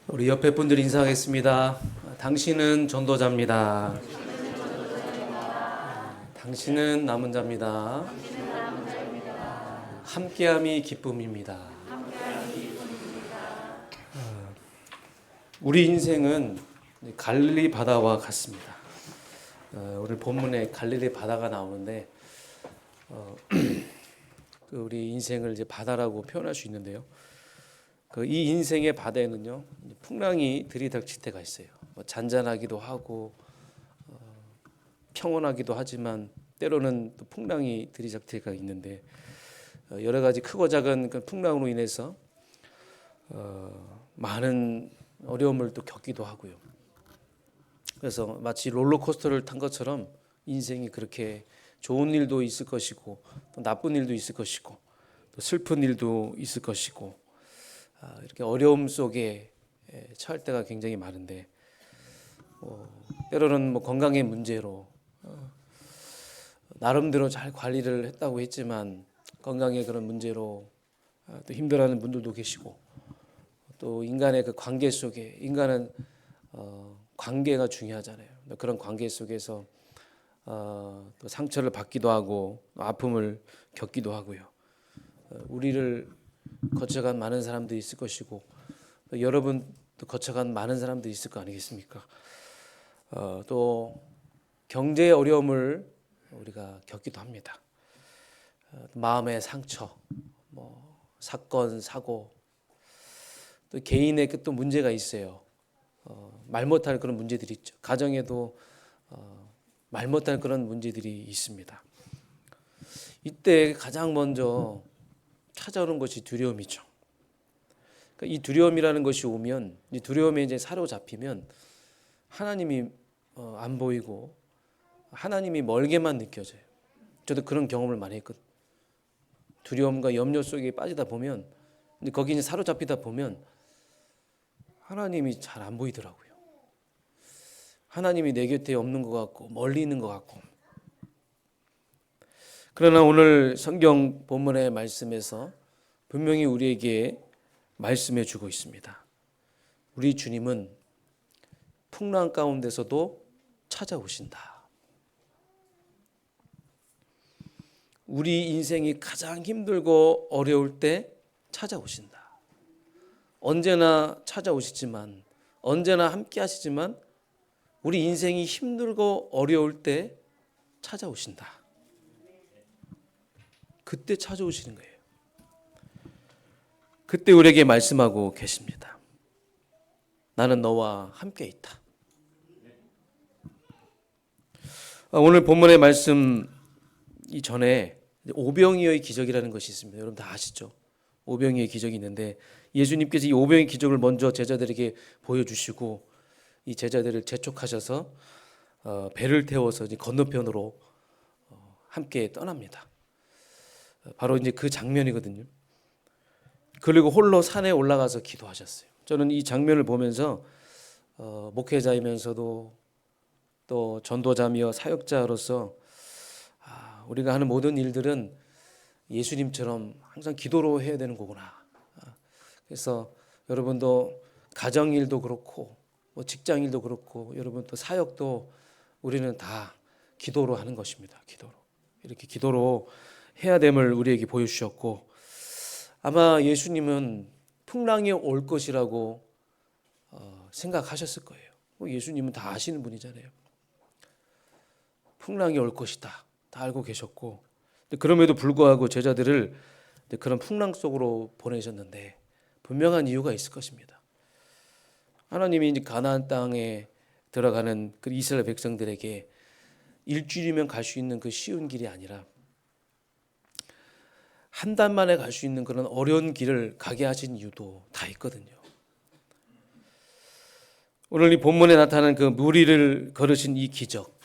우리 옆에 분들 인사하겠습니다. 당신은 전도자입니다. 당신은 남은 자입니다. 함께함이 기쁨입니다. 우리 인생은 갈릴리 바다와 같습니다. 오늘 본문에 갈릴리 바다가 나오는데 우리 인생을 이제 바다라고 표현할 수 있는데요. 이 인생의 바다에는요 풍랑이 들이닥칠 때가 있어요. 잔잔하기도 하고 평온하기도 하지만 때로는 또 풍랑이 들이닥칠 때가 있는데 여러 가지 크고 작은 그 풍랑으로 인해서 많은 어려움을 또 겪기도 하고요. 그래서 마치 롤러코스터를 탄 것처럼 인생이 그렇게 좋은 일도 있을 것이고 또 나쁜 일도 있을 것이고 또 슬픈 일도 있을 것이고 이렇게 어려움 속에 처할 때가 굉장히 많은데 때로는 건강의 문제로 나름대로 잘 관리를 했다고 했지만 건강의 그런 문제로 또 힘들어하는 분들도 계시고 또 인간의 그 관계 속에 인간은 관계가 중요하잖아요. 그런 관계 속에서 또 상처를 받기도 하고 아픔을 겪기도 하고요. 우리를 거쳐간 많은 사람들이 있을 것이고 여러분도 거쳐간 많은 사람들이 있을 거 아니겠습니까? 또 경제의 어려움을 우리가 겪기도 합니다. 마음의 상처, 사건, 사고, 또 개인의 또 문제가 있어요. 말 못할 그런 문제들이 있죠. 가정에도 말 못할 그런 문제들이 있습니다. 이때 가장 먼저 찾아오는 것이 두려움이죠. 그러니까 이 두려움이라는 것이 오면, 이 두려움에 이제 사로잡히면 하나님이 안 보이고 하나님이 멀게만 느껴져요. 저도 그런 경험을 많이 했거든요. 두려움과 염려 속에 빠지다 보면, 근데 거기 이제 사로잡히다 보면 하나님이 잘 안 보이더라고요. 하나님이 내 곁에 없는 것 같고 멀리 있는 것 같고. 그러나 오늘 성경 본문의 말씀에서 분명히 우리에게 말씀해 주고 있습니다. 우리 주님은 풍랑 가운데서도 찾아오신다. 우리 인생이 가장 힘들고 어려울 때 찾아오신다. 언제나 찾아오시지만 언제나 함께 하시지만 우리 인생이 힘들고 어려울 때 찾아오신다. 그때 찾아오시는 거예요. 그때 우리에게 말씀하고 계십니다. 나는 너와 함께 있다. 오늘 본문의 말씀 이전에 오병이어의 기적이라는 것이 있습니다. 여러분 다 아시죠? 오병이어의 기적이 있는데 예수님께서 이 오병이어의 기적을 먼저 제자들에게 보여주시고 이 제자들을 재촉하셔서 배를 태워서 이제 건너편으로 함께 떠납니다. 바로 이제 그 장면이거든요. 그리고 홀로 산에 올라가서 기도하셨어요. 저는 이 장면을 보면서 목회자이면서도 또 전도자며 사역자로서 우리가 하는 모든 일들은 예수님처럼 항상 기도로 해야 되는 거구나. 그래서 여러분도 가정일도 그렇고 직장일도 그렇고 여러분 또 사역도 우리는 다 기도로 하는 것입니다. 기도로. 이렇게 기도로 해야 됨을 우리에게 보여주셨고 아마 예수님은 풍랑이 올 것이라고 생각하셨을 거예요. 예수님은 다 아시는 분이잖아요. 풍랑이 올 것이다. 다 알고 계셨고 그럼에도 불구하고 제자들을 그런 풍랑 속으로 보내셨는데 분명한 이유가 있을 것입니다. 하나님이 이제 가나안 땅에 들어가는 그 이스라엘 백성들에게 일주일이면 갈 수 있는 그 쉬운 길이 아니라 한 달 만에 갈 수 있는 그런 어려운 길을 가게 하신 이유도 다 있거든요. 오늘 이 본문에 나타난 그 무리를 걸으신 이 기적,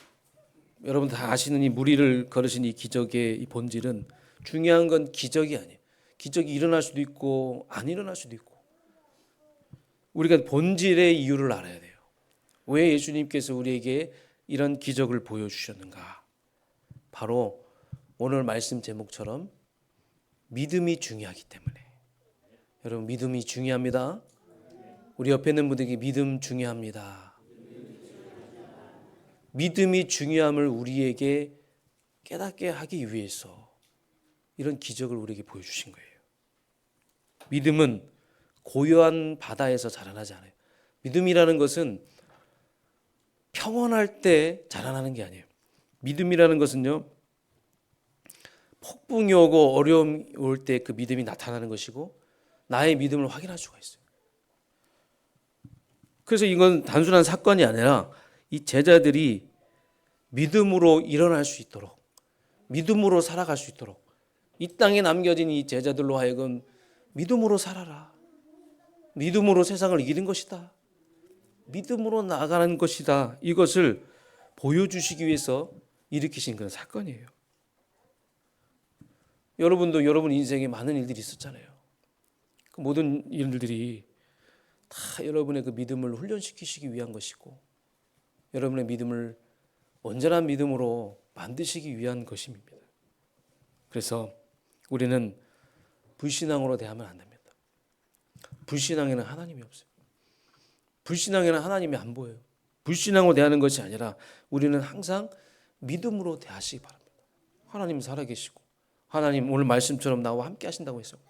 여러분 다 아시는 이 무리를 걸으신 이 기적의 이 본질은 중요한 건 기적이 아니에요. 기적이 일어날 수도 있고 안 일어날 수도 있고 우리가 본질의 이유를 알아야 돼요. 왜 예수님께서 우리에게 이런 기적을 보여주셨는가? 바로 오늘 말씀 제목처럼 믿음이 중요하기 때문에. 여러분 믿음이 중요합니다. 우리 옆에 있는 분들에게 믿음 중요합니다. 믿음이 중요함을 우리에게 깨닫게 하기 위해서 이런 기적을 우리에게 보여주신 거예요. 믿음은 고요한 바다에서 자라나지 않아요. 믿음이라는 것은 평온할 때 자라나는 게 아니에요. 믿음이라는 것은요, 폭풍이 오고 어려움이 올 때 그 믿음이 나타나는 것이고 나의 믿음을 확인할 수가 있어요. 그래서 이건 단순한 사건이 아니라 이 제자들이 믿음으로 일어날 수 있도록, 믿음으로 살아갈 수 있도록 이 땅에 남겨진 이 제자들로 하여금 믿음으로 살아라. 믿음으로 세상을 이기는 것이다. 믿음으로 나아가는 것이다. 이것을 보여주시기 위해서 일으키신 그런 사건이에요. 여러분도 여러분 인생에 많은 일들이 있었잖아요. 그 모든 일들이 다 여러분의 그 믿음을 훈련시키시기 위한 것이고 여러분의 믿음을 온전한 믿음으로 만드시기 위한 것입니다. 그래서 우리는 불신앙으로 대하면 안 됩니다. 불신앙에는 하나님이 없어요. 불신앙에는 하나님이 안 보여요. 불신앙으로 대하는 것이 아니라 우리는 항상 믿음으로 대하시기 바랍니다. 하나님 살아계시고 하나님 오늘 말씀처럼 나와 함께 하신다고 했어요.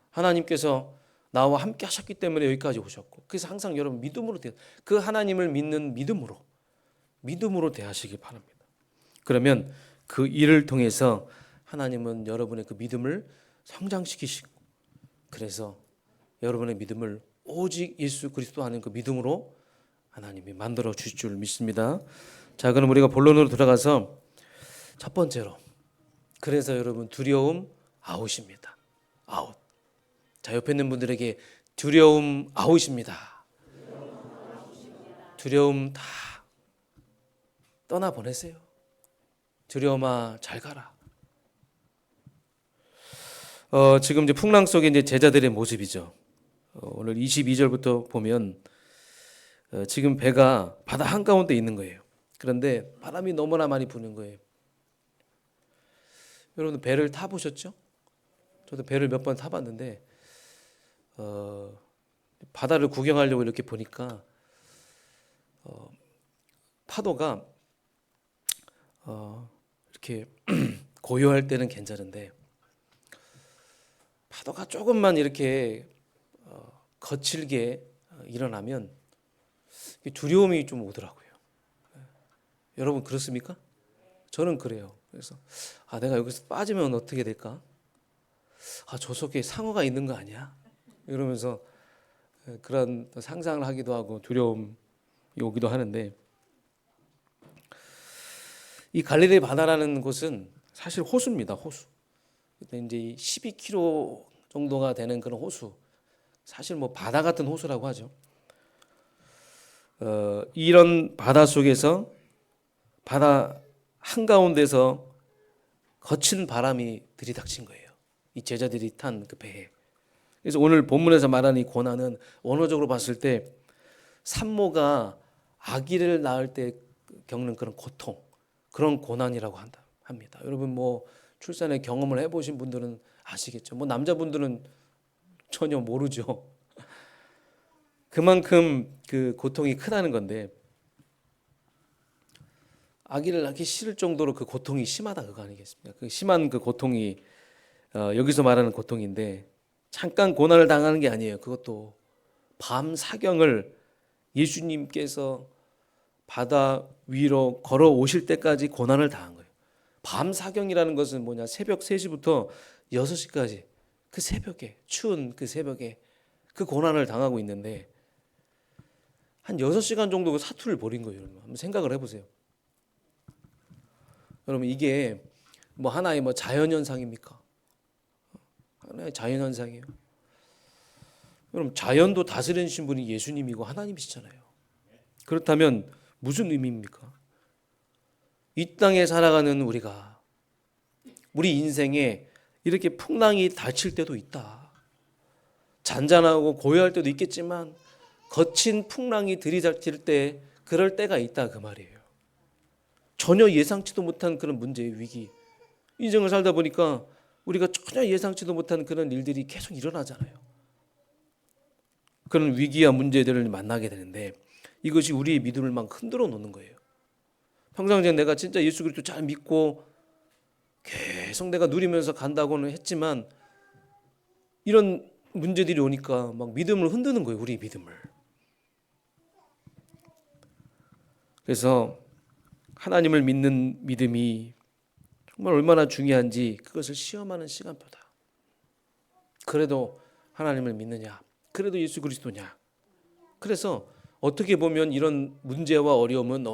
하나님께서 나와 함께 하셨기 때문에 여기까지 오셨고 그래서 항상 여러분 믿음으로 그 하나님을 믿는 믿음으로 대하시기 바랍니다. 그러면 그 일을 통해서 하나님은 여러분의 그 믿음을 성장시키시고 그래서 여러분의 믿음을 오직 예수 그리스도 하는 그 믿음으로 하나님이 만들어 주실 줄 믿습니다. 자, 그럼 우리가 본론으로 들어가서 첫 번째로 그래서 여러분 두려움 아웃입니다. 아웃. 자, 옆에 있는 분들에게 두려움 아웃입니다. 두려움 다 떠나 보내세요. 두려움아 잘 가라. 지금 이제 풍랑 속에 이제 제자들의 모습이죠. 오늘 22절부터 보면 지금 배가 바다 한가운데 있는 거예요. 그런데 바람이 너무나 많이 부는 거예요. 여러분 배를 타보셨죠? 저도 배를 몇 번 타봤는데 바다를 구경하려고 이렇게 보니까 파도가 이렇게 고요할 때는 괜찮은데 파도가 조금만 이렇게 거칠게 일어나면 두려움이 좀 오더라고요. 여러분 그렇습니까? 저는 그래요. 그래서 내가 여기서 빠지면 어떻게 될까? 저 속에 상어가 있는 거 아니야? 이러면서 그런 상상을 하기도 하고 두려움이 오기도 하는데 이 갈릴리 바다라는 곳은 사실 호수입니다. 호수. 이제 12km 정도가 되는 그런 호수. 사실 뭐 바다 같은 호수라고 하죠. 이런 바다 속에서 바다 한가운데서 거친 바람이 들이닥친 거예요. 이 제자들이 탄 그 배에. 그래서 오늘 본문에서 말하는 이 고난은 원어적으로 봤을 때 산모가 아기를 낳을 때 겪는 그런 고통, 그런 고난이라고 합니다. 여러분 뭐 출산의 경험을 해보신 분들은 아시겠죠. 뭐 남자분들은 전혀 모르죠. 그만큼 그 고통이 크다는 건데 아기를 낳기 싫을 정도로 그 고통이 심하다 그거 아니겠습니까? 그 심한 그 고통이 여기서 말하는 고통인데 잠깐 고난을 당하는 게 아니에요. 그것도 밤 사경을 예수님께서 바다 위로 걸어 오실 때까지 고난을 당한 거예요. 밤 사경이라는 것은 뭐냐? 새벽 3시부터 6시까지 그 새벽에 추운 그 새벽에 그 고난을 당하고 있는데 한 6시간 정도 그 사투를 벌인 거예요. 여러분. 한번 생각을 해보세요. 여러분 이게 뭐 하나의 뭐 자연현상입니까? 하나의 자연현상이에요. 여러분 자연도 다스리신 분이 예수님이고 하나님이시잖아요. 그렇다면 무슨 의미입니까? 이 땅에 살아가는 우리가 우리 인생에 이렇게 풍랑이 닥칠 때도 있다. 잔잔하고 고요할 때도 있겠지만 거친 풍랑이 들이닥칠 때 그럴 때가 있다 그 말이에요. 전혀 예상치도 못한 그런 문제의 위기. 인생을 살다 보니까 우리가 전혀 예상치도 못한 그런 일들이 계속 일어나잖아요. 그런 위기와 문제들을 만나게 되는데 이것이 우리의 믿음을 막 흔들어 놓는 거예요. 평상시에 내가 진짜 예수 그리스도 잘 믿고 계속 내가 누리면서 간다고는 했지만 이런 문제들이 오니까 막 믿음을 흔드는 거예요. 우리의 믿음을. 그래서 하나님을 믿는 믿음이 정말 얼마나 중요한지 그것을 시험하는 시간표다. 그래도 하나님을 믿느냐? 그래도 예수 그리스도냐? 그래서 어떻게 보면 이런 문제와 어려움은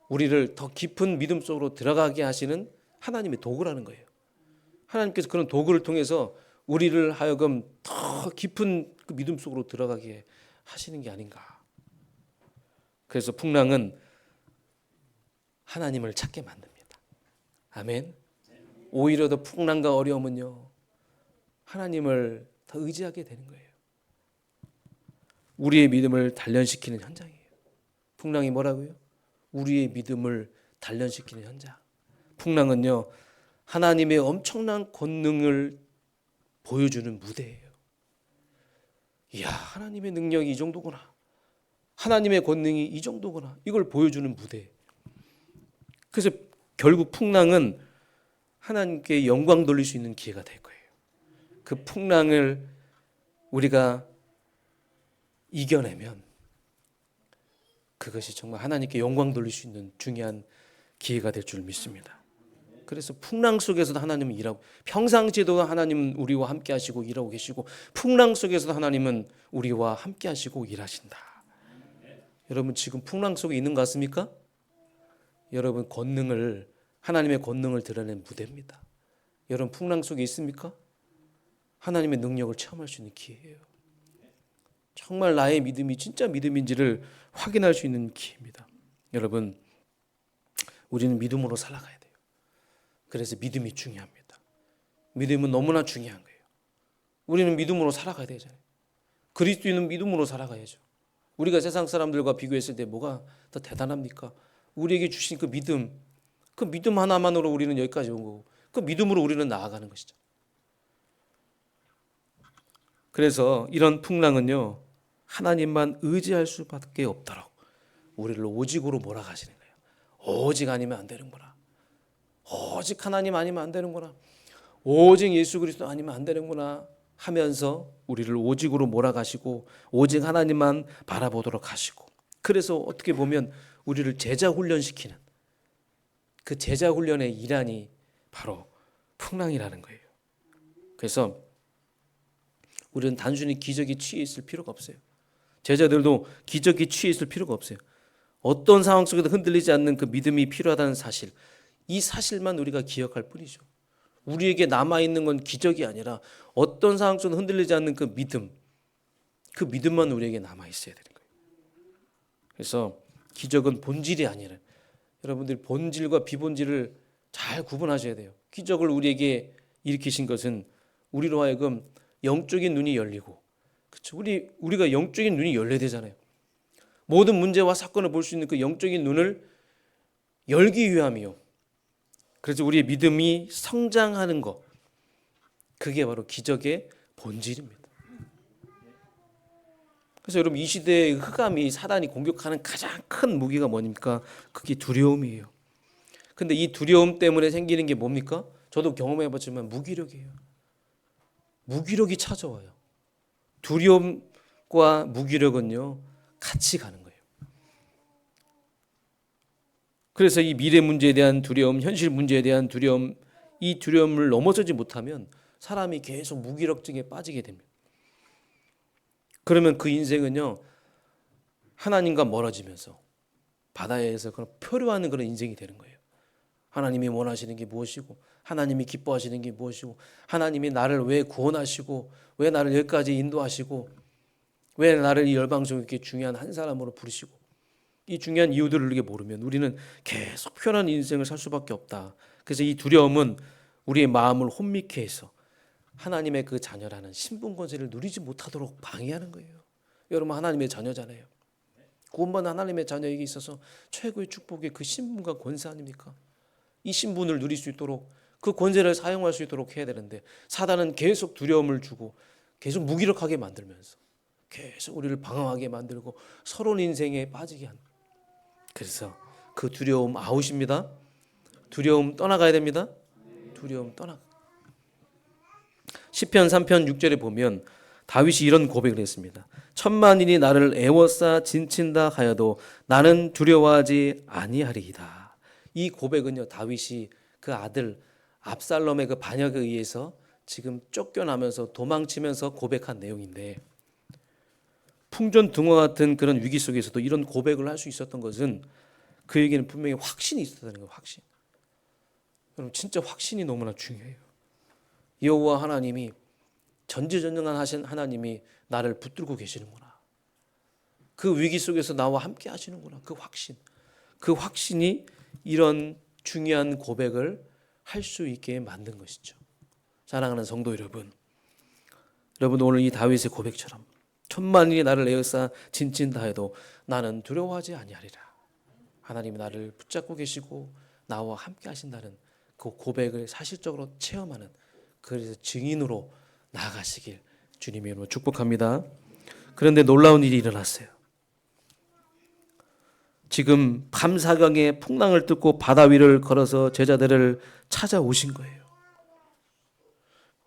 우리를 더 깊은 믿음 속으로 들어가게 하시는 하나님의 도구라는 거예요. 하나님께서 그런 도구를 통해서 우리를 하여금 더 깊은 그 믿음 속으로 들어가게 하시는 게 아닌가. 그래서 풍랑은 하나님을 찾게 만듭니다. 아멘. 오히려 더 풍랑과 어려움은요, 하나님을 더 의지하게 되는 거예요. 우리의 믿음을 단련시키는 현장이에요. 풍랑이 뭐라고요? 우리의 믿음을 단련시키는 현장. 풍랑은요, 하나님의 엄청난 권능을 보여주는 무대예요. 이야, 하나님의 능력이 이 정도구나. 하나님의 권능이 이 정도구나. 이걸 보여주는 무대. 그래서 결국 풍랑은 하나님께 영광 돌릴 수 있는 기회가 될 거예요. 그 풍랑을 우리가 이겨내면 그것이 정말 하나님께 영광 돌릴 수 있는 중요한 기회가 될 줄 믿습니다. 그래서 풍랑 속에서도 하나님은 일하고, 평상시에도 하나님은 우리와 함께 하시고 일하고 계시고, 풍랑 속에서도 하나님은 우리와 함께 하시고 일하신다. 여러분 지금 풍랑 속에 있는 것 같습니까? 여러분 하나님의 권능을 드러낸 무대입니다. 여러분 풍랑 속에 있습니까? 하나님의 능력을 체험할 수 있는 기회예요. 정말 나의 믿음이 진짜 믿음인지를 확인할 수 있는 기회입니다. 여러분, 우리는 믿음으로 살아가야 돼요. 그래서 믿음이 중요합니다. 믿음은 너무나 중요한 거예요. 우리는 믿음으로 살아가야 되잖아요. 그리스도인은 믿음으로 살아가야죠. 우리가 세상 사람들과 비교했을 때 뭐가 더 대단합니까? 우리에게 주신 그 믿음 하나만으로 우리는 여기까지 온 거고, 그 믿음으로 우리는 나아가는 것이죠. 그래서 이런 풍랑은요, 하나님만 의지할 수밖에 없도록 우리를 오직으로 몰아가시는 거예요. 오직 아니면 안 되는구나. 오직 하나님 아니면 안 되는구나. 오직 예수 그리스도 아니면 안 되는구나 하면서 우리를 오직으로 몰아가시고 오직 하나님만 바라보도록 하시고, 그래서 어떻게 보면 우리를 제자 훈련시키는 그 제자 훈련의 일환이 바로 풍랑이라는 거예요. 그래서 우리는 단순히 기적에 취해 있을 필요가 없어요. 제자들도 기적에 취해 있을 필요가 없어요. 어떤 상황 속에도 흔들리지 않는 그 믿음이 필요하다는 사실, 이 사실만 우리가 기억할 뿐이죠. 우리에게 남아있는 건 기적이 아니라 어떤 상황 속에도 흔들리지 않는 그 믿음만 우리에게 남아있어야 되는 거예요. 그래서 기적은 본질이 아니라, 여러분들이 본질과 비본질을 잘 구분하셔야 돼요. 기적을 우리에게 일으키신 것은 우리로 하여금 영적인 눈이 열리고, 그렇죠? 우리가 영적인 눈이 열려야 되잖아요. 모든 문제와 사건을 볼 수 있는 그 영적인 눈을 열기 위함이요. 그래서 우리의 믿음이 성장하는 것, 그게 바로 기적의 본질입니다. 그래서 여러분, 이 시대의 흑암이, 사단이 공격하는 가장 큰 무기가 뭡니까? 그게 두려움이에요. 근데 이 두려움 때문에 생기는 게 뭡니까? 저도 경험해봤지만 무기력이에요. 무기력이 찾아와요. 두려움과 무기력은요, 같이 가는 거예요. 그래서 이 미래 문제에 대한 두려움, 현실 문제에 대한 두려움, 이 두려움을 넘어서지 못하면 사람이 계속 무기력증에 빠지게 됩니다. 그러면 그 인생은요, 하나님과 멀어지면서 바다에서 그런 표류하는 그런 인생이 되는 거예요. 하나님이 원하시는 게 무엇이고, 하나님이 기뻐하시는 게 무엇이고, 하나님이 나를 왜 구원하시고, 왜 나를 여기까지 인도하시고, 왜 나를 이 열방중 이렇게 중요한 한 사람으로 부르시고, 이 중요한 이유들을 우리가 모르면 우리는 계속 편한 인생을 살 수밖에 없다. 그래서 이 두려움은 우리의 마음을 혼미케 해서 하나님의 그 자녀라는 신분 권세를 누리지 못하도록 방해하는 거예요. 여러분, 하나님의 자녀잖아요. 구원받은 하나님의 자녀에게 있어서 최고의 축복이 그 신분과 권세 아닙니까? 이 신분을 누릴 수 있도록, 그 권세를 사용할 수 있도록 해야 되는데, 사단은 계속 두려움을 주고 계속 무기력하게 만들면서 계속 우리를 방황하게 만들고 서론 인생에 빠지게 하는. 그래서 그 두려움 아웃입니다. 두려움 떠나가야 됩니다. 두려움 떠나가. 시편 3편 6절에 보면 다윗이 이런 고백을 했습니다. 천만인이 나를 애워싸 진친다 하여도 나는 두려워하지 아니하리이다. 이 고백은요, 다윗이 그 아들 압살롬의 그 반역에 의해서 지금 쫓겨나면서 도망치면서 고백한 내용인데, 풍전등화 같은 그런 위기 속에서도 이런 고백을 할 수 있었던 것은 그에게는 분명히 확신이 있었다는 거예요. 확신. 여러분, 진짜 확신이 너무나 중요해요. 여호와 하나님이, 전지전능한 하신 하나님이 나를 붙들고 계시는구나. 그 위기 속에서 나와 함께 하시는구나. 그 확신. 그 확신이 이런 중요한 고백을 할 수 있게 만든 것이죠. 사랑하는 성도 여러분, 오늘 이 다윗의 고백처럼 천만인이 나를 에워싸 진친다 해도 나는 두려워하지 아니하리라. 하나님이 나를 붙잡고 계시고 나와 함께 하신다는 그 고백을 사실적으로 체험하는, 그래서 증인으로 나아가시길 주님의 이름으로 축복합니다. 그런데 놀라운 일이 일어났어요. 지금 밤사경에 풍랑을 뚫고 바다 위를 걸어서 제자들을 찾아오신 거예요.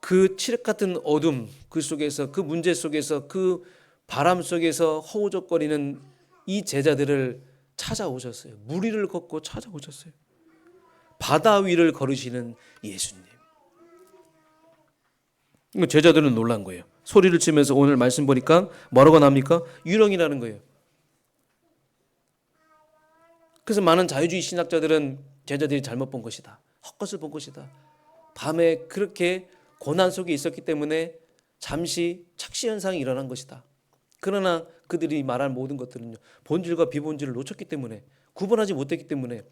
그 칠흑 같은 어둠, 그 속에서, 그 문제 속에서, 그 바람 속에서 허우적거리는 이 제자들을 찾아오셨어요. 물 위를 걷고 찾아오셨어요. 바다 위를 걸으시는 예수님. 제자들은 놀란 거예요. 소리를 치면서 오늘 말씀 보니까 뭐라고 나옵니까? 유령이라는 거예요. 그래서 많은 자유주의 신학자들은 제자들이 잘못 본 것이다, 헛것을 본 것이다, 밤에 그렇게 고난 속에 있었기 때문에 잠시 착시 현상이 일어난 것이다. 그러나 그들이 말한 모든 것들은요, 본질과 비본질을 놓쳤기 때문에, 구분하지 못했기 때문에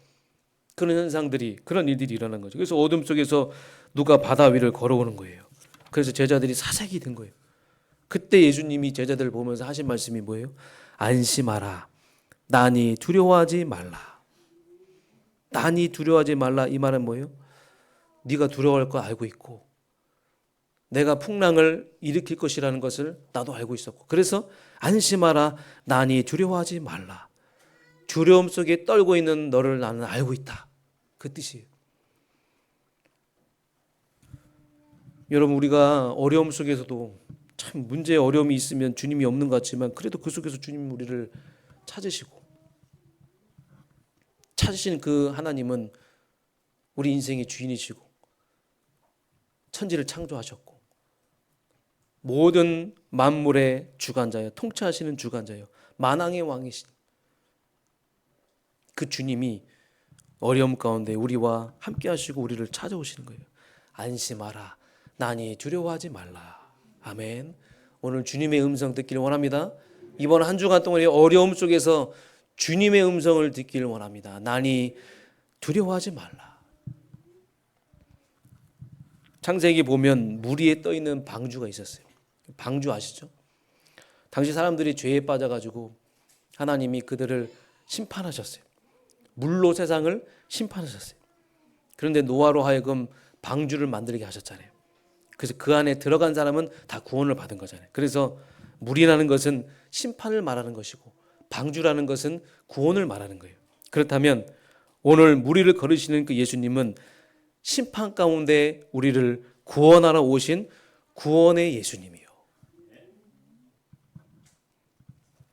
그런 현상들이, 그런 일들이 일어난 거죠. 그래서 어둠 속에서 누가 바다 위를 걸어오는 거예요. 그래서 제자들이 사색이 된 거예요. 그때 예수님이 제자들을 보면서 하신 말씀이 뭐예요? 안심하라. 나니 두려워하지 말라. 나니 두려워하지 말라. 이 말은 뭐예요? 네가 두려워할 거 알고 있고, 내가 풍랑을 일으킬 것이라는 것을 나도 알고 있었고, 그래서 안심하라. 나니 두려워하지 말라. 두려움 속에 떨고 있는 너를 나는 알고 있다. 그 뜻이에요. 여러분, 우리가 어려움 속에서도 참 문제에 어려움이 있으면 주님이 없는 것 같지만, 그래도 그 속에서 주님 우리를 찾으시는 그 하나님은 우리 인생의 주인이시고 천지를 창조하셨고 모든 만물의 주관자여, 통치하시는 주관자여, 만왕의 왕이신 그 주님이 어려움 가운데 우리와 함께 하시고 우리를 찾아오시는 거예요. 안심하라. 나니 두려워하지 말라. 아멘. 오늘 주님의 음성 듣기를 원합니다. 이번 한 주간 동안의 어려움 속에서 주님의 음성을 듣기를 원합니다. 나니 두려워하지 말라. 창세기 보면 물 위에 떠 있는 방주가 있었어요. 방주 아시죠? 당시 사람들이 죄에 빠져가지고 하나님이 그들을 심판하셨어요. 물로 세상을 심판하셨어요. 그런데 노아로 하여금 방주를 만들게 하셨잖아요. 그래서 그 안에 들어간 사람은 다 구원을 받은 거잖아요. 그래서 물이라는 것은 심판을 말하는 것이고 방주라는 것은 구원을 말하는 거예요. 그렇다면 오늘 물 위를 걸으시는 그 예수님은 심판 가운데 우리를 구원하러 오신 구원의 예수님이요,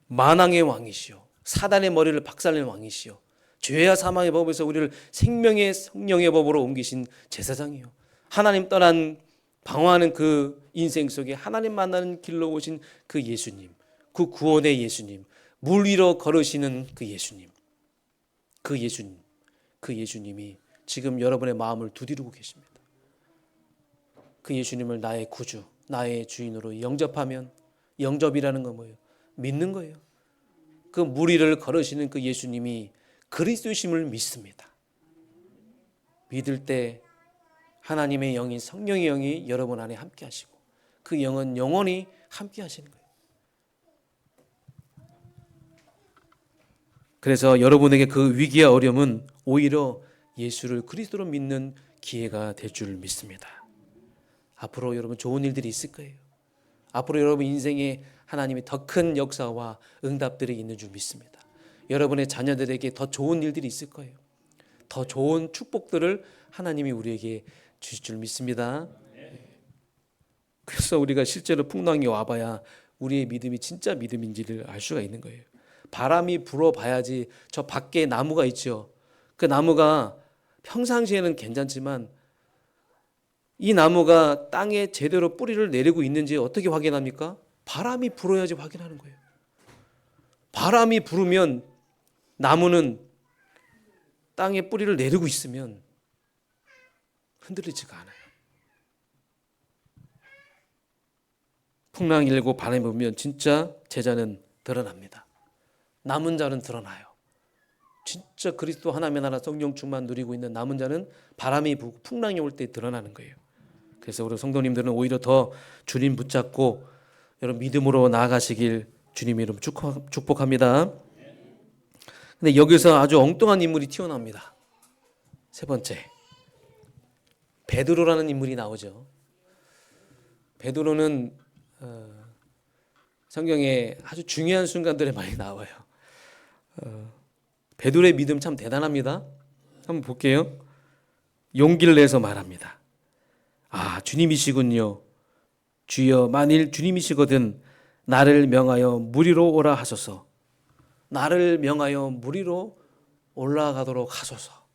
만왕의 왕이시요, 사단의 머리를 박살낸 왕이시요, 죄와 사망의 법에서 우리를 생명의 성령의 법으로 옮기신 제사장이요, 하나님 떠난 방황하는 그 인생 속에 하나님 만나는 길로 오신 그 예수님, 그 구원의 예수님, 물 위로 걸으시는 그 예수님, 그 예수님이 지금 여러분의 마음을 두드리고 계십니다. 그 예수님을 나의 구주, 나의 주인으로 영접하면, 영접이라는 건 뭐예요? 믿는 거예요. 그 물 위를 걸으시는 그 예수님이 그리스도이심을 믿습니다. 믿을 때 하나님의 영인, 성령의 영이 여러분 안에 함께 하시고 그 영은 영원히 함께 하시는 거예요. 그래서 여러분에게 그 위기와 어려움은 오히려 예수를 그리스도로 믿는 기회가 될 줄 믿습니다. 앞으로 여러분 좋은 일들이 있을 거예요. 앞으로 여러분 인생에 하나님의 더 큰 역사와 응답들이 있는 줄 믿습니다. 여러분의 자녀들에게 더 좋은 일들이 있을 거예요. 더 좋은 축복들을 하나님이 우리에게 주실 줄 믿습니다. 그래서 우리가 실제로 풍랑이 와봐야 우리의 믿음이 진짜 믿음인지를 알 수가 있는 거예요. 바람이 불어봐야지. 저 밖에 나무가 있죠. 그 나무가 평상시에는 괜찮지만 이 나무가 땅에 제대로 뿌리를 내리고 있는지 어떻게 확인합니까? 바람이 불어야지 확인하는 거예요. 바람이 불으면 나무는 땅에 뿌리를 내리고 있으면 흔들리지가 않아요. 풍랑이 일고 바람이 불면 진짜 제자는 드러납니다. 남은 자는 드러나요. 진짜 그리스도 하나님의 나라 성령 충만 누리고 있는 남은 자는 바람이 불고 풍랑이 올 때 드러나는 거예요. 그래서 우리 성도님들은 오히려 더 주님 붙잡고 여러분 믿음으로 나아가시길 주님 이름 축복합니다. 근데 여기서 아주 엉뚱한 인물이 튀어나옵니다. 세 번째, 베드로라는 인물이 나오죠. 베드로는 성경에 아주 중요한 순간들에 많이 나와요. 베드로의 믿음 참 대단합니다. 한번 볼게요. 용기를 내서 말합니다. 아, 주님이시군요. 주여, 만일 주님이시거든 나를 명하여 무리로 오라 하소서. 나를 명하여 무리로 올라가도록 하소서.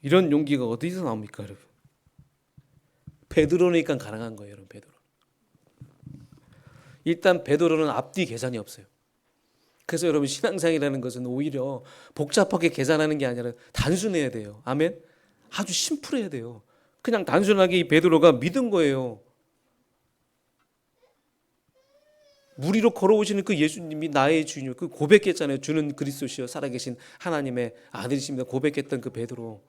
이런 용기가 어디서 나옵니까, 여러분? 베드로니까 가능한 거예요, 여러분. 베드로. 일단 베드로는 앞뒤 계산이 없어요. 그래서 여러분 신앙생활이라는 것은 오히려 복잡하게 계산하는 게 아니라 단순해야 돼요. 아멘. 아주 심플해야 돼요. 그냥 단순하게 이 베드로가 믿은 거예요. 무리로 걸어오시는 그 예수님이 나의 주님, 그 고백했잖아요. 주는 그리스도시여 살아계신 하나님의 아들이십니다. 고백했던 그 베드로.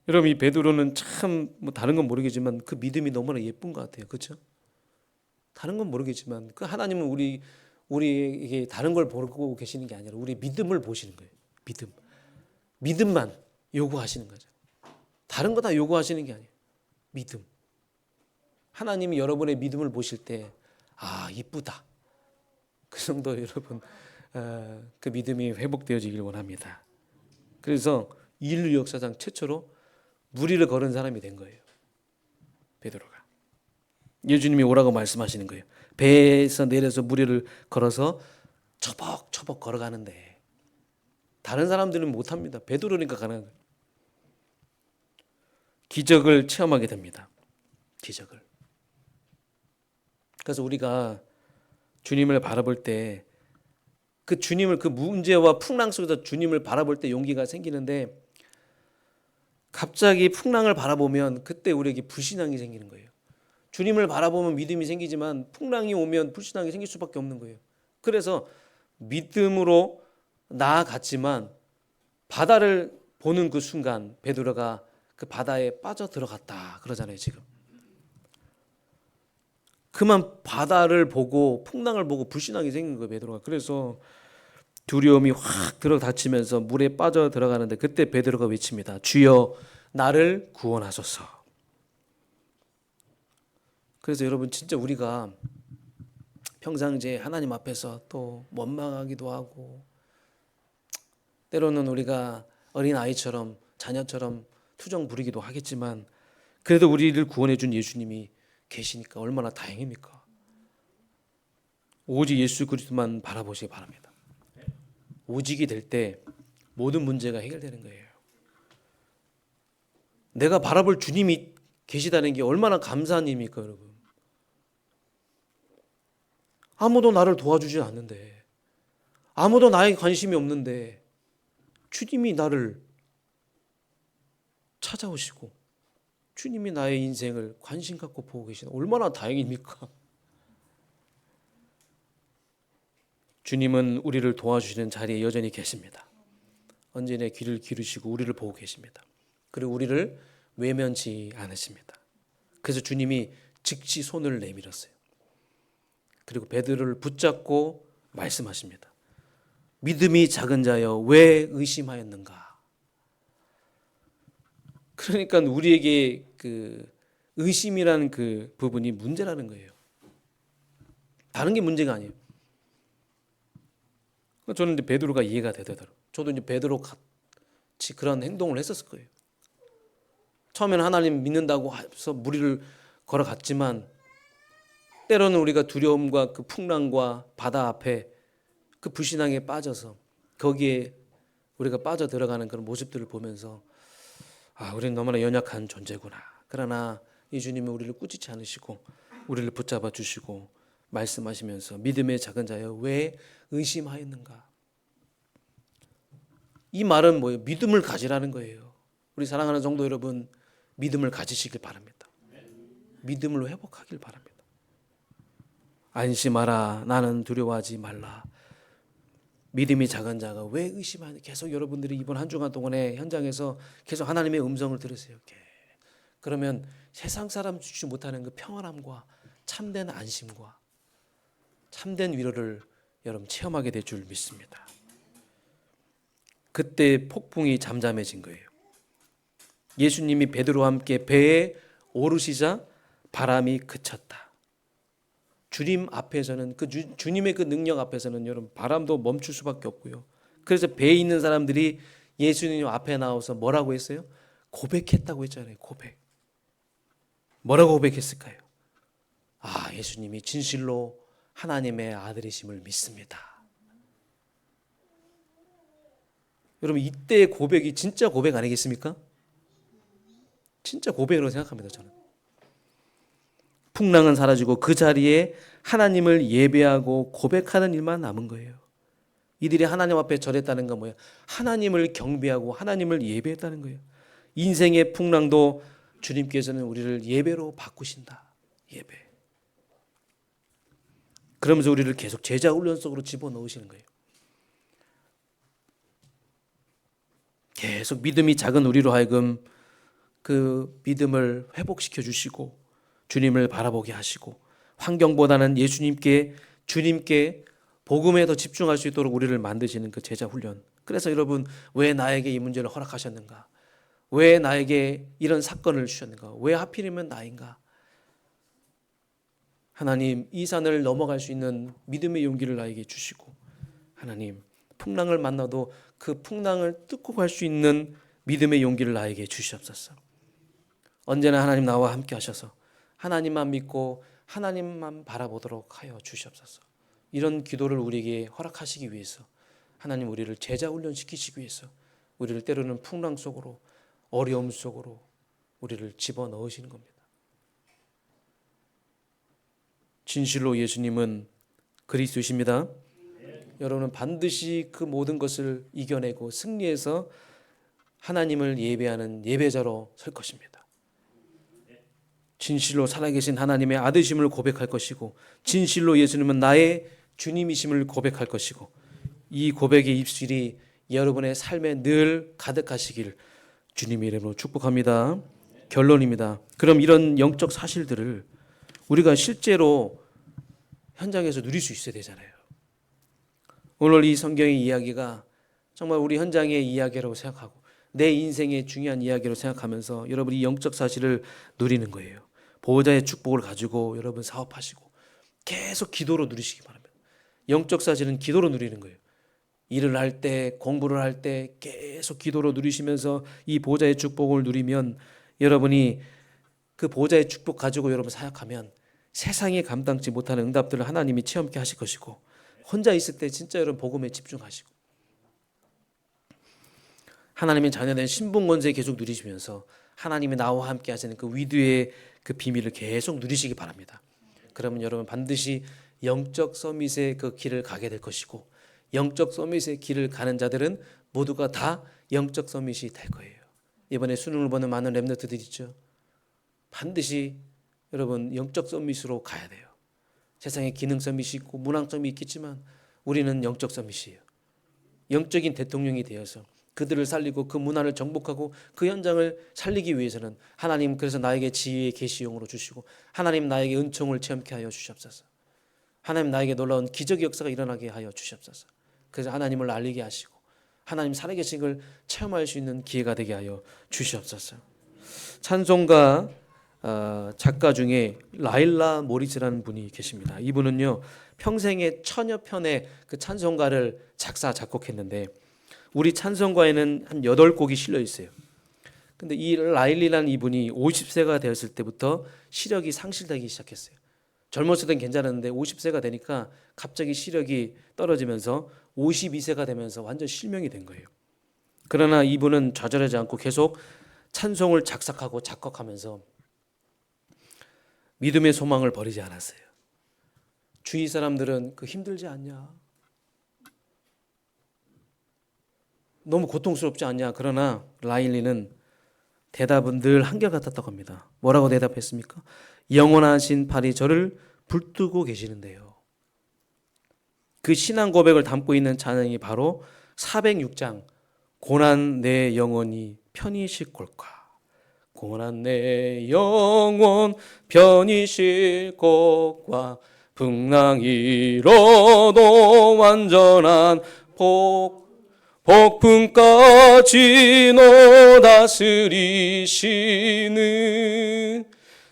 여러분 이 베드로는 참 뭐 다른 건 모르겠지만 그 믿음이 너무나 예쁜 것 같아요. 그렇죠? 다른 건 모르겠지만 그 하나님은 우리에게 다른 걸 보고 계시는 게 아니라 우리 믿음을 보시는 거예요. 믿음만 요구하시는 거죠. 다른 거 다 요구하시는 게 아니에요. 믿음. 하나님이 여러분의 믿음을 보실 때 아, 이쁘다. 그 정도 여러분 그 믿음이 회복되어지길 원합니다. 그래서 인류 역사상 최초로 무리를 걸은 사람이 된 거예요. 베드로가. 예수님이 오라고 말씀하시는 거예요. 배에서 내려서 무리를 걸어서 처벅처벅 걸어가는데 다른 사람들은 못합니다. 베드로니까 가능한 거예요. 기적을 체험하게 됩니다. 기적을. 그래서 우리가 주님을 바라볼 때 그 주님을 그 문제와 풍랑 속에서 주님을 바라볼 때 용기가 생기는데 갑자기 풍랑을 바라보면 그때 우리에게 불신앙이 생기는 거예요. 주님을 바라보면 믿음이 생기지만 풍랑이 오면 불신앙이 생길 수밖에 없는 거예요. 그래서 믿음으로 나아갔지만 바다를 보는 그 순간 베드로가 그 바다에 빠져 들어갔다 그러잖아요. 지금 그만 바다를 보고 풍랑을 보고 불신앙이 생긴 거예요. 베드로가. 그래서 두려움이 확 들어닥치면서 물에 빠져 들어가는데 그때 베드로가 외칩니다. 주여 나를 구원하소서. 그래서 여러분 진짜 우리가 평상시에 하나님 앞에서 또 원망하기도 하고 때로는 우리가 어린아이처럼 자녀처럼 투정 부리기도 하겠지만 그래도 우리를 구원해 준 예수님이 계시니까 얼마나 다행입니까? 오직 예수 그리스도만 바라보시기 바랍니다. 오직이 될 때 모든 문제가 해결되는 거예요. 내가 바라볼 주님이 계시다는 게 얼마나 감사한 일입니까, 여러분? 아무도 나를 도와주지 않는데, 아무도 나에 관심이 없는데 주님이 나를 찾아오시고 주님이 나의 인생을 관심 갖고 보고 계시는 얼마나 다행입니까? 주님은 우리를 도와주시는 자리에 여전히 계십니다. 언제나 귀를 기르시고 우리를 보고 계십니다. 그리고 우리를 외면치 않으십니다. 그래서 주님이 즉시 손을 내밀었어요. 그리고 베드로를 붙잡고 말씀하십니다. 믿음이 작은 자여 왜 의심하였는가? 그러니까 우리에게 그 의심이라는 그 부분이 문제라는 거예요. 다른 게 문제가 아니에요. 저는 이제 베드로가 이해가 되더라고요. 저도 이제 베드로 같이 그런 행동을 했었을 거예요. 처음에는 하나님 믿는다고 해서 무리를 걸어갔지만 때로는 우리가 두려움과 그 풍랑과 바다 앞에 그 불신앙에 빠져서 거기에 우리가 빠져 들어가는 그런 모습들을 보면서 우리는 너무나 연약한 존재구나. 그러나 이 주님은 우리를 꾸짖지 않으시고 우리를 붙잡아 주시고 말씀하시면서 믿음의 작은 자여 왜 의심하였는가. 이 말은 뭐예요? 믿음을 가지라는 거예요. 우리 사랑하는 성도 여러분, 믿음을 가지시길 바랍니다. 믿음을 회복하길 바랍니다. 안심하라. 나는 두려워하지 말라. 믿음이 작은 자가 왜 의심하냐. 계속 여러분들이 이번 한 주간 동안에 현장에서 계속 하나님의 음성을 들으세요. 그러면 세상 사람 주지 못하는 그 평안함과 참된 안심과 참된 위로를 여러분 체험하게 될 줄 믿습니다. 그때 폭풍이 잠잠해진 거예요. 예수님이 베드로와 함께 배에 오르시자 바람이 그쳤다. 주님 앞에서는 그 주님의 그 능력 앞에서는 여러분 바람도 멈출 수밖에 없고요. 그래서 배에 있는 사람들이 예수님 앞에 나와서 뭐라고 했어요? 고백했다고 했잖아요. 고백. 뭐라고 고백했을까요? 예수님이 진실로 하나님의 아들이심을 믿습니다. 여러분 이때의 고백이 진짜 고백 아니겠습니까? 진짜 고백이라고 생각합니다. 저는. 풍랑은 사라지고 그 자리에 하나님을 예배하고 고백하는 일만 남은 거예요. 이들이 하나님 앞에 절했다는 건 뭐예요? 하나님을 경배하고 하나님을 예배했다는 거예요. 인생의 풍랑도 주님께서는 우리를 예배로 바꾸신다. 예배. 그러면서 우리를 계속 제자 훈련 속으로 집어넣으시는 거예요. 계속 믿음이 작은 우리로 하여금 그 믿음을 회복시켜 주시고 주님을 바라보게 하시고 환경보다는 예수님께 주님께 복음에 더 집중할 수 있도록 우리를 만드시는 그 제자 훈련. 그래서 여러분 왜 나에게 이 문제를 허락하셨는가? 왜 나에게 이런 사건을 주셨는가? 왜 하필이면 나인가? 하나님 이 산을 넘어갈 수 있는 믿음의 용기를 나에게 주시고 하나님 풍랑을 만나도 그 풍랑을 뚫고 갈 수 있는 믿음의 용기를 나에게 주시옵소서. 언제나 하나님 나와 함께 하셔서 하나님만 믿고 하나님만 바라보도록 하여 주시옵소서. 이런 기도를 우리에게 허락하시기 위해서 하나님 우리를 제자 훈련시키시기 위해서 우리를 때로는 풍랑 속으로 어려움 속으로 우리를 집어넣으시는 겁니다. 진실로 예수님은 그리스도이십니다. 여러분은 반드시 그 모든 것을 이겨내고 승리해서 하나님을 예배하는 예배자로 설 것입니다. 진실로 살아계신 하나님의 아들심을 고백할 것이고 진실로 예수님은 나의 주님이심을 고백할 것이고 이 고백의 입술이 여러분의 삶에 늘 가득하시길 주님의 이름으로 축복합니다. 결론입니다. 그럼 이런 영적 사실들을 우리가 실제로 현장에서 누릴 수 있어야 되잖아요. 오늘 이 성경의 이야기가 정말 우리 현장의 이야기라고 생각하고 내 인생의 중요한 이야기로 생각하면서 여러분 이 영적 사실을 누리는 거예요. 보호자의 축복을 가지고 여러분 사업하시고 계속 기도로 누리시기 바랍니다. 영적 사실은 기도로 누리는 거예요. 일을 할 때 공부를 할 때 계속 기도로 누리시면서 이 보호자의 축복을 누리면 여러분이 그 보호자의 축복 가지고 여러분 사역하면 세상에 감당치 못하는 응답들을 하나님이 체험케 하실 것이고 혼자 있을 때 진짜 여러분 복음에 집중하시고 하나님의 자녀된 신분 권세 계속 누리시면서 하나님이 나와 함께 하시는 그 위대의 그 비밀을 계속 누리시기 바랍니다. 그러면 여러분 반드시 영적 서밋의 그 길을 가게 될 것이고 영적 서밋의 길을 가는 자들은 모두가 다 영적 서밋이 될 거예요. 이번에 수능을 보는 많은 렘넌트들 있죠. 반드시 여러분 영적 서밋으로 가야 돼요. 세상에 기능 서밋이 있고 문항 서밋이 있겠지만 우리는 영적 서밋이에요. 영적인 대통령이 되어서 그들을 살리고 그 문화를 정복하고 그 현장을 살리기 위해서는 하나님 그래서 나에게 지혜의 계시용으로 주시고 하나님 나에게 은총을 체험케 하여 주시옵소서. 하나님 나에게 놀라운 기적의 역사가 일어나게 하여 주시옵소서. 그래서 하나님을 알리게 하시고 하나님 살아계신 걸 체험할 수 있는 기회가 되게 하여 주시옵소서. 찬송가 작가 중에 라일라 모리스라는 분이 계십니다. 이분은요 평생에 천여 편의 그 찬송가를 작사 작곡했는데 우리 찬송가에는 한 8곡이 실려 있어요. 근데 이 라일리라는 이분이 50세가 되었을 때부터 시력이 상실되기 시작했어요. 젊었을 땐 괜찮았는데 50세가 되니까 갑자기 시력이 떨어지면서 52세가 되면서 완전 실명이 된 거예요. 그러나 이분은 좌절하지 않고 계속 찬송을 작사하고 작곡하면서 믿음의 소망을 버리지 않았어요. 주위 사람들은 그 힘들지 않냐? 너무 고통스럽지 않냐? 그러나 라일리는 대답은 늘 한결같았다고 합니다. 뭐라고 대답했습니까? 영원하신 팔이 저를 붙들고 계시는데요. 그 신앙 고백을 담고 있는 찬양이 바로 406장 고난 내 영혼이 편히 쉴 곳과 고난 내 영혼 편히 쉴 곳과 풍랑 일어도 완전한 폭풍까지 너 다스리시는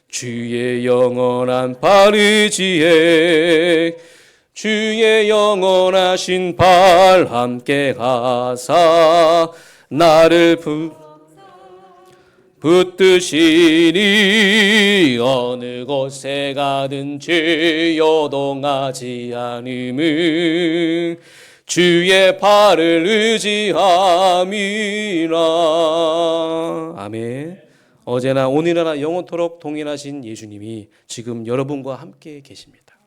주의 영원한 발 의지에 주의 영원하신 발 함께 가사 나를 붙드시니 어느 곳에 가든지 요동하지 않음은 주의 발을 의지함이라. 아멘. 어제나 오늘이나 영원토록 동일하신 예수님이 지금 여러분과 함께 계십니다.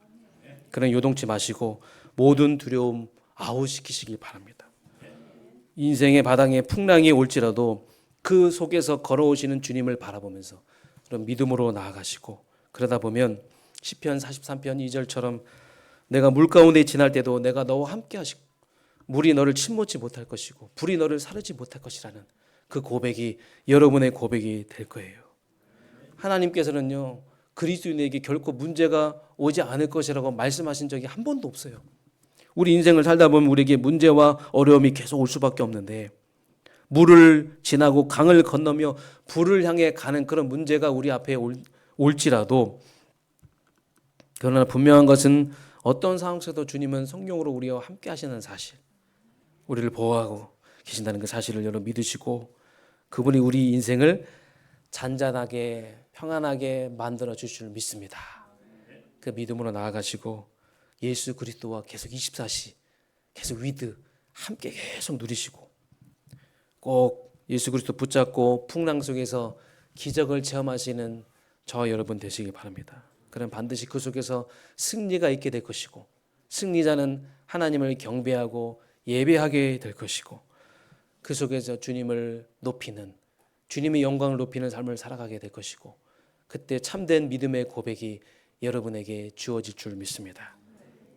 그런 요동치 마시고 모든 두려움 아웃시키시길 바랍니다. 인생의 바닥에 풍랑이 올지라도 그 속에서 걸어오시는 주님을 바라보면서 그런 믿음으로 나아가시고 그러다 보면 시편 43편 2절처럼 내가 물 가운데 지날 때도 내가 너와 함께 하시고 물이 너를 침몰치 못할 것이고 불이 너를 사르지 못할 것이라는 그 고백이 여러분의 고백이 될 거예요. 하나님께서는요 그리스도인에게 결코 문제가 오지 않을 것이라고 말씀하신 적이 한 번도 없어요. 우리 인생을 살다 보면 우리에게 문제와 어려움이 계속 올 수밖에 없는데 물을 지나고 강을 건너며 불을 향해 가는 그런 문제가 우리 앞에 올지라도 그러나 분명한 것은 어떤 상황 속에도 주님은 성령으로 우리와 함께 하시는 사실, 우리를 보호하고 계신다는 그 사실을 여러분 믿으시고 그분이 우리 인생을 잔잔하게 평안하게 만들어 주실 줄 믿습니다. 그 믿음으로 나아가시고 예수 그리스도와 계속 24시 계속 위드 함께 계속 누리시고 꼭 예수 그리스도 붙잡고 풍랑 속에서 기적을 체험하시는 저와 여러분 되시기 바랍니다. 그럼 반드시 그 속에서 승리가 있게 될 것이고 승리자는 하나님을 경배하고 예배하게 될 것이고 그 속에서 주님을 높이는 주님의 영광을 높이는 삶을 살아가게 될 것이고 그때 참된 믿음의 고백이 여러분에게 주어질 줄 믿습니다.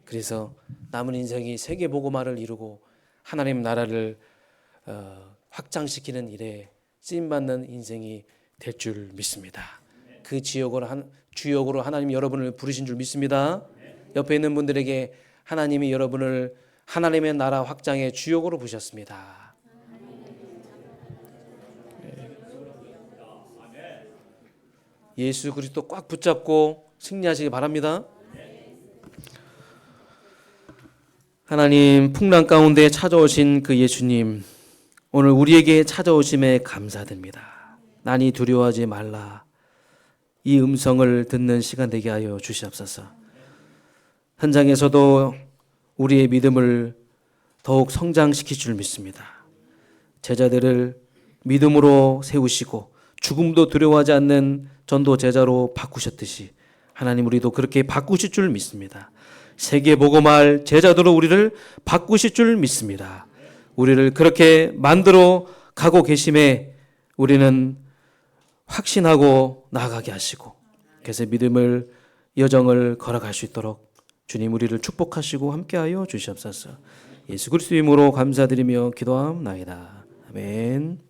그래서 남은 인생이 세계 복음화를 이루고 하나님 나라를 확장시키는 일에 쓰임받는 인생이 될 줄 믿습니다. 그 주역으로 하나님 여러분을 부르신 줄 믿습니다. 옆에 있는 분들에게 하나님이 여러분을 하나님의 나라 확장의 주역으로 부르셨습니다. 예수 그리스도 꽉 붙잡고 승리하시기 바랍니다. 하나님 풍랑 가운데 찾아오신 그 예수님 오늘 우리에게 찾아오심에 감사드립니다. 난이 두려워하지 말라. 이 음성을 듣는 시간 되게 하여 주시옵소서. 현장에서도 우리의 믿음을 더욱 성장시킬 줄 믿습니다. 제자들을 믿음으로 세우시고 죽음도 두려워하지 않는 전도 제자로 바꾸셨듯이 하나님 우리도 그렇게 바꾸실 줄 믿습니다. 세계 복음할 제자들로 우리를 바꾸실 줄 믿습니다. 우리를 그렇게 만들어 가고 계심에 우리는 확신하고 나아가게 하시고 그래서 믿음을 여정을 걸어갈 수 있도록 주님 우리를 축복하시고 함께하여 주시옵소서. 예수 그리스도 이름으로 감사드리며 기도하옵나이다. 아멘.